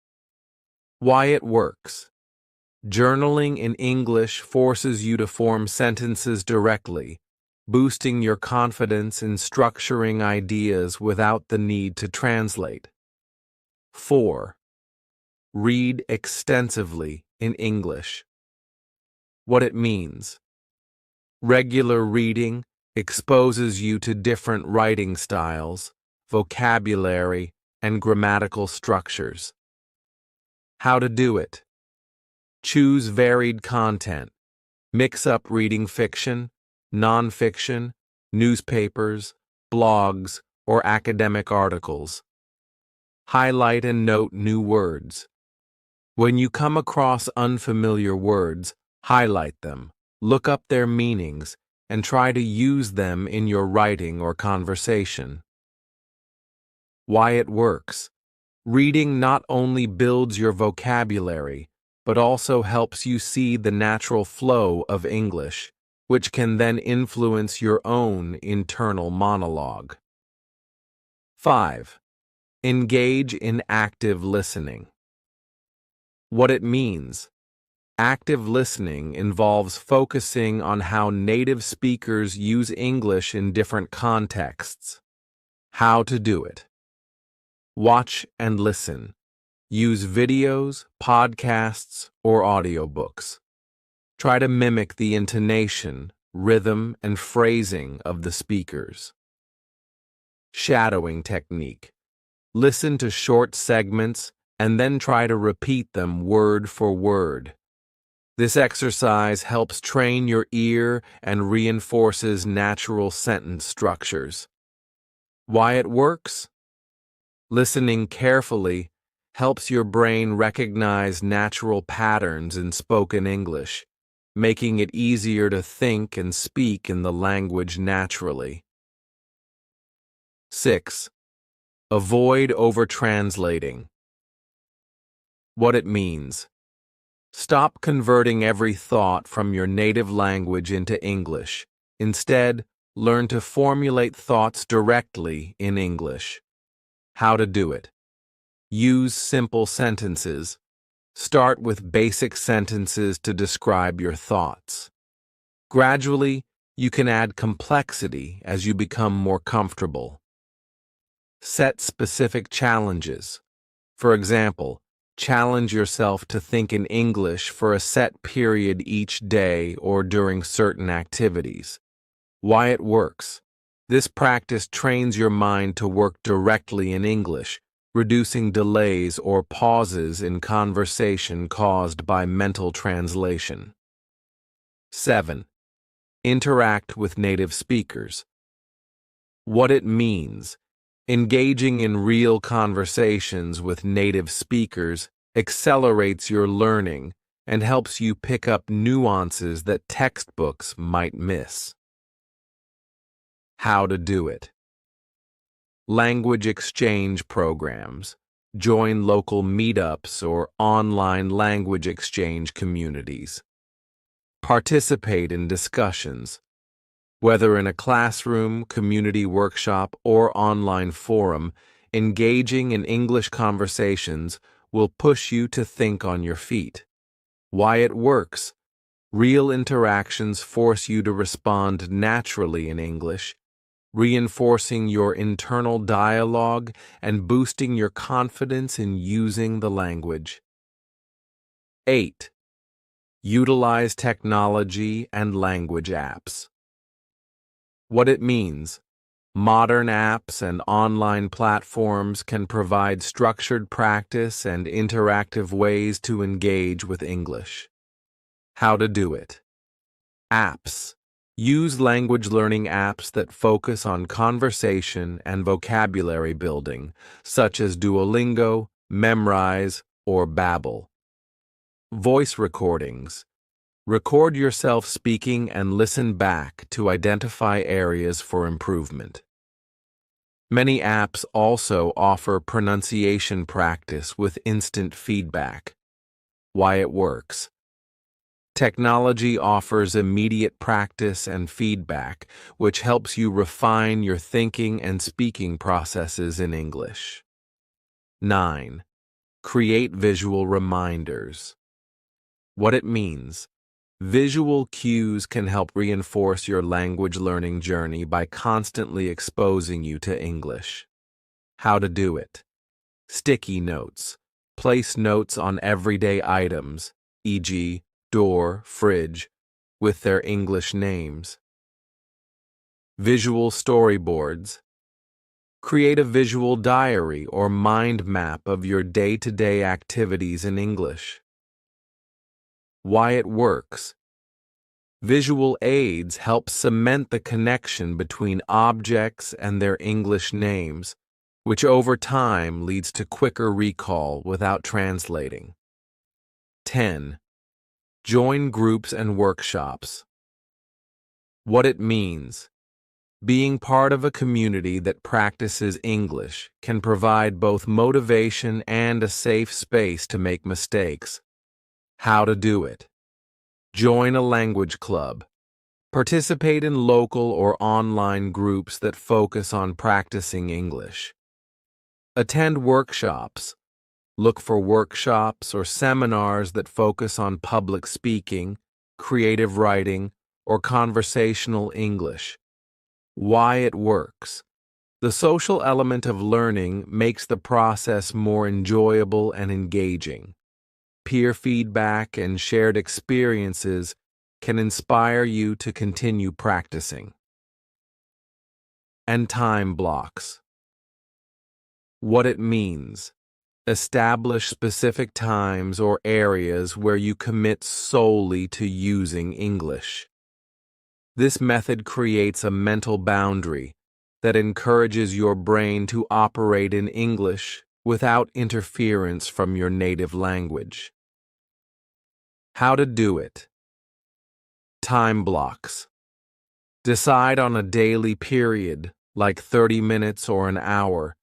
Why it works. Journaling in English forces you to form sentences directly, boosting your confidence in structuring ideas without the need to translate. 4. Read extensively in English. What it means. Regular reading exposes you to different writing styles, vocabulary, and grammatical structures. How to do it. Choose varied content. Mix up reading fiction, nonfiction, newspapers, blogs, or academic articles. Highlight and note new words. When you come across unfamiliar words, highlight them, look up their meanings, and try to use them in your writing or conversation. Why it works. Reading not only builds your vocabulary, but also helps you see the natural flow of English, which can then influence your own internal monologue. 5. Engage in active listening. What it means. Active listening involves focusing on how native speakers use English in different contexts. How to do it. Watch and listen. Use videos, podcasts, or audiobooks. Try to mimic the intonation, rhythm, and phrasing of the speakers. Shadowing technique. Listen to short segments and then try to repeat them word for word. This exercise helps train your ear and reinforces natural sentence structures. Why it works? Listening carefully helps your brain recognize natural patterns in spoken English, making it easier to think and speak in the language naturally. 6. Avoid over-translating. What it means. Stop converting every thought from your native language into English. Instead, learn to formulate thoughts directly in English. How to do it. Use simple sentences. Start with basic sentences to describe your thoughts. Gradually, you can add complexity as you become more comfortable. Set specific challenges. For example, challenge yourself to think in English for a set period each day or during certain activities. Why it works. This practice trains your mind to work directly in English, reducing delays or pauses in conversation caused by mental translation. 7. Interact with native speakers. What it means. Engaging in real conversations with native speakers accelerates your learning and helps you pick up nuances that textbooks might miss. How to do it. Language exchange programs. Join local meetups or online language exchange communities. Participate in discussions. Whether in a classroom, community workshop, or online forum, engaging in English conversations will push you to think on your feet. Why it works. Real interactions force you to respond naturally in English, reinforcing your internal dialogue and boosting your confidence in using the language. 8. Utilize technology and language apps. What it means. Modern apps and online platforms can provide structured practice and interactive ways to engage with English. How to do it. Apps. Use language learning apps that focus on conversation and vocabulary building, such as Duolingo, Memrise, or Babbel. Voice recordings. Record yourself speaking and listen back to identify areas for improvement. Many apps also offer pronunciation practice with instant feedback. Why it works. Technology offers immediate practice and feedback, which helps you refine your thinking and speaking processes in English. 9. Create visual reminders. What it means. Visual cues can help reinforce your language learning journey by constantly exposing you to English. How to do it. Sticky notes. Place notes on everyday items, e.g., door, fridge, with their English names. Visual storyboards. Create a visual diary or mind map of your day-to-day activities in English. Why it works. Visual aids help cement the connection between objects and their English names, which over time leads to quicker recall without translating. 10. Join groups and workshops. What it means. Being part of a community that practices English can provide both motivation and a safe space to make mistakes. How to do it. Join a language club. Participate in local or online groups that focus on practicing English. Attend workshops. Look for workshops or seminars that focus on public speaking, creative writing, or conversational English. Why it works. The social element of learning makes the process more enjoyable and engaging. Peer feedback and shared experiences can inspire you to continue practicing. And time blocks. What it means. Establish specific times or areas where you commit solely to using English. This method creates a mental boundary that encourages your brain to operate in English without interference from your native language. How to do it. Time blocks. Decide on a daily period, like 30 minutes or an hour,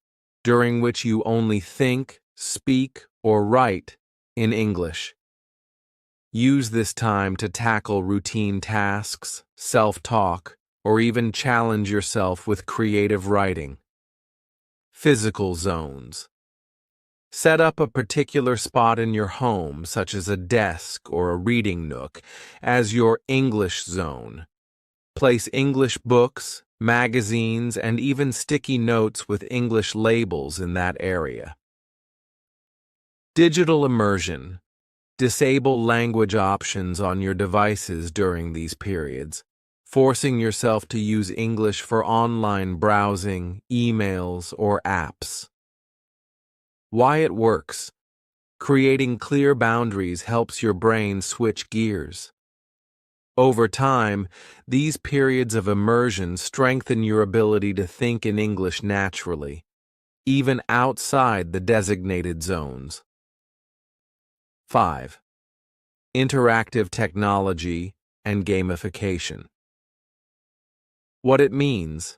during which you only think, speak, or write in English. Use this time to tackle routine tasks, self-talk, or even challenge yourself with creative writing. Physical zones. Set up a particular spot in your home, such as a desk or a reading nook, as your English zone. Place English books, magazines, and even sticky notes with English labels in that area. Digital immersion. Disable language options on your devices during these periods, forcing yourself to use English for online browsing, emails, or apps. Why it works. Creating clear boundaries helps your brain switch gears. Over time, these periods of immersion strengthen your ability to think in English naturally, even outside the designated zones. 5. Interactive technology and gamification. What it means.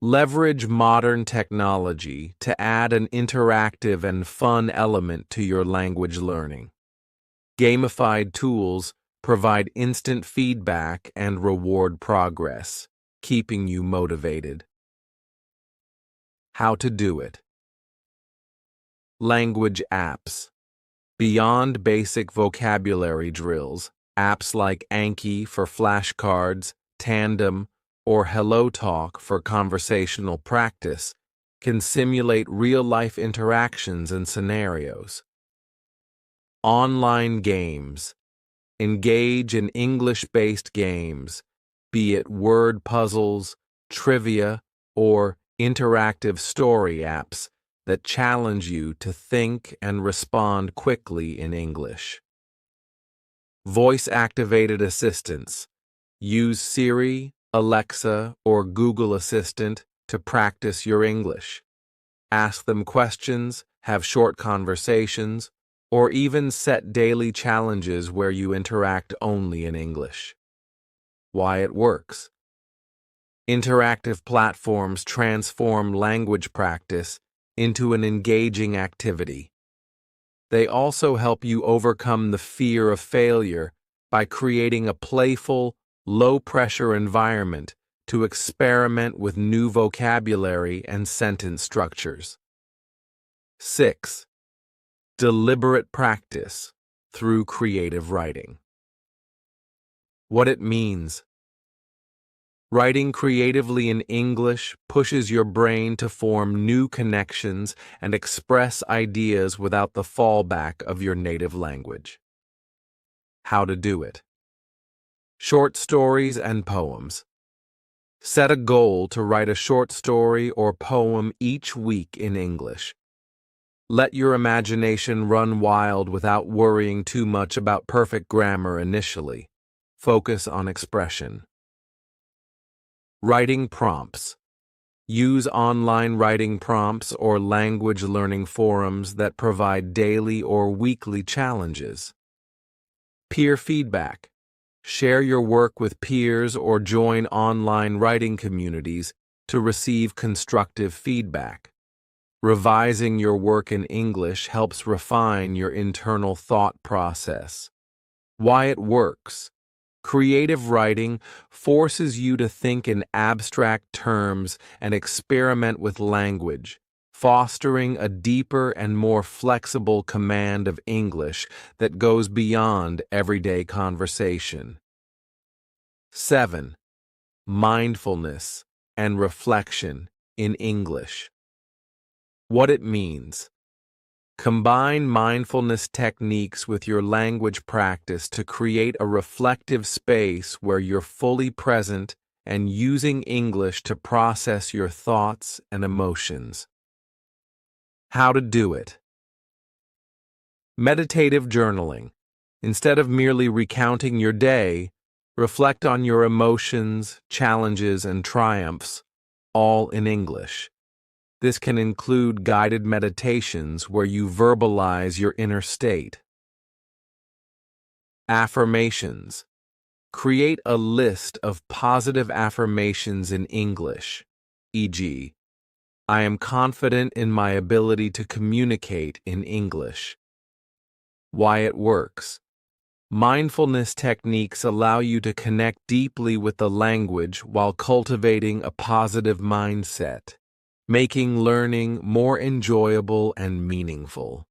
Leverage modern technology to add an interactive and fun element to your language learning. Gamified tools provide instant feedback and reward progress, keeping you motivated. How to do it. Language apps. Beyond basic vocabulary drills, apps like Anki for flashcards, Tandem, or HelloTalk for conversational practice can simulate real-life interactions and scenarios. Online games. Engage in English-based games, be it word puzzles, trivia, or interactive story apps that challenge you to think and respond quickly in English. Voice-activated assistants. Use Siri, Alexa, or Google Assistant to practice your English. Ask them questions, have short conversations, or even set daily challenges where you interact only in English. Why it works. Interactive platforms transform language practice into an engaging activity. They also help you overcome the fear of failure by creating a playful, low-pressure environment to experiment with new vocabulary and sentence structures. 6. Deliberate practice through creative writing. What it means. Writing creatively in English pushes your brain to form new connections and express ideas without the fallback of your native language. How to do it. Short stories and poems. Set a goal to write a short story or poem each week in English. Let your imagination run wild without worrying too much about perfect grammar initially. Focus on expression. Writing prompts. Use online writing prompts or language learning forums that provide daily or weekly challenges. Peer feedback. Share your work with peers or join online writing communities to receive constructive feedback. Revising your work in English helps refine your internal thought process. Why it works. Creative writing forces you to think in abstract terms and experiment with language, fostering a deeper and more flexible command of English that goes beyond everyday conversation. 7. Mindfulness and reflection in English. What it means. Combine mindfulness techniques with your language practice to create a reflective space where you're fully present and using English to process your thoughts and emotions. How to do it. Meditative journaling. Instead of merely recounting your day, reflect on your emotions, challenges, and triumphs, all in English. This can include guided meditations where you verbalize your inner state. Affirmations. Create a list of positive affirmations in English, e.g., I am confident in my ability to communicate in English. Why it works. Mindfulness techniques allow you to connect deeply with the language while cultivating a positive mindset, making learning more enjoyable and meaningful.